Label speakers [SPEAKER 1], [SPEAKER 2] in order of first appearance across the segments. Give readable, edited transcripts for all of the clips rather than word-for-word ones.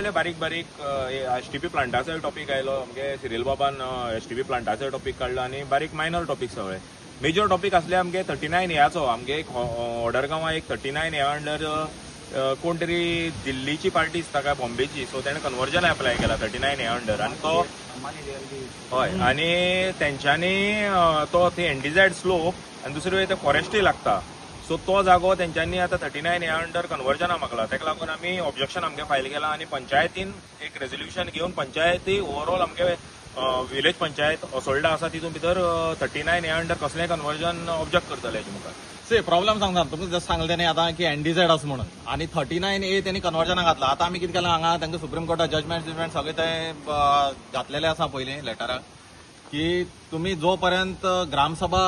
[SPEAKER 1] इल्ले बारीक बारीक एसटीपी प्लांटाचो टॉपिक आयलो आमगे सिरियल बाबान एसटीपी प्लांटाचो टॉपिक काडलो आनी बारीक मायनर टॉपिक सगळे मेजर टॉपिक आसले आमगे 39 एयाचो आमगे एक ऑर्डर गांवां एक 39 एया अंडर कोण तरी दिल्लीची पार्टी दिसता काय बॉम्बेची सो तेणें कन्वर्जन एप्लाय केला 39 एया अंडर आनी तो हय आनी तेंच्यांनी तो थंय एनडीझेड स्लोप आनी दुसरे वयर ते फॉरेस्टूय लागता सो तो जागो तेंच्यांनी आतां 39 एया अंडर कन्वर्जना मागला तेका लागून आमी ऑब्जेक्शन आमगे फायल केला आनी पंचायतीन एक रेजोल्युशन घेवन पंचायती ओवरऑल आमगे विलेज पंचायत असोल्डा आसा तितून भितर 39 एया अंडर कसलेंय कन्वर्जन ऑब्जेक्ट करतले हेजे मुखार
[SPEAKER 2] प्रॉब्लेम सांगता तुमकां जस्ट सांगलें तेणी आतां की एनडीझेड आसा म्हणून आनी 39 ए तेणी कन्वर्जना घातला आतां आमी कितें केलां हांगा तांकां सुप्रीम कोर्टात जजमेंट सगळे ते घातलेले आसा पयलीं लेटराक की तुमी जो पर्यंत ग्रामसभा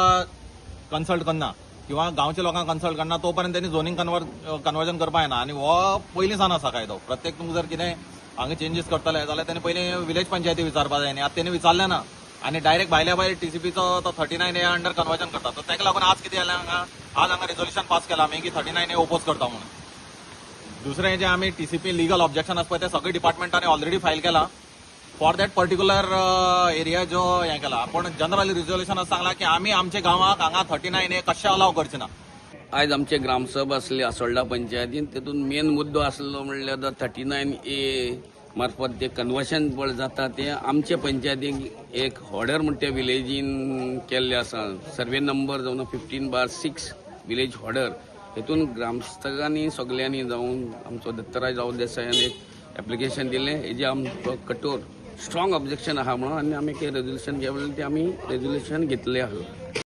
[SPEAKER 2] कन्सल्ट करना किंवा गांवच्या लोकांक कन्सल्ट करना तो पर्यंत तेणी झोनींग कन्वर्जन करपा येना आनी हो पयलींसान आसा कायदो प्रत्येक तुमकां जर कितें हांगा चेंजीस करतले जाल्यार तेणी पयलीं विलेज पंचायती विचारपा जाय आनी आतां तेणी विचारलें ना आनी डायरेक्ट भायल्या भायर टीसीपीचो तो 39 एया अंडर कन्वर्जन करता तर तेका लागून आज कितें जालें आज हांगा रेजोल्युशन पास केला आमी की 39 ए ओपोज करता म्हणून दुसरें जे आमी टीसीपी लिगल ऑब्जेक्शन आसा पळय ते सगळे डिपार्टमेंटांनी ऑलरेडी फायल केला फॉर दॅट पर्टिक्युलर एरिया जो हें केला पण जनरल रिजोल्युशन सांगला की आमी आमच्या गांवाक हांगा 39 ए कशें अलाव करचे ना
[SPEAKER 3] आज आमचे ग्रामसभा आसली आसोल्डा पंचायतीन तेतून मेन मुद्दो आसलो म्हणल्यार 39 ए मार्फत ते कन्वर्शन पळ जाता ते आमचे पंचायतीक एक ऑर्डर म्हणटे विलेजीन केल्ले आसा सर्वे नंबर जावन 15/6 विलेज ऑर्डर हेतून ग्रामस्थकांनी सगळ्यांनी जावन आमचो दत्तराज राव देसायान एक एप्लिकेशन दिलें हेजे आमचो कठोर स्ट्रॉंग ऑब्जेक्शन आहा म्हणून आनी आमी रेजोल्युशन घेवलें ते आमी रेजोल्युशन घेतलें आहा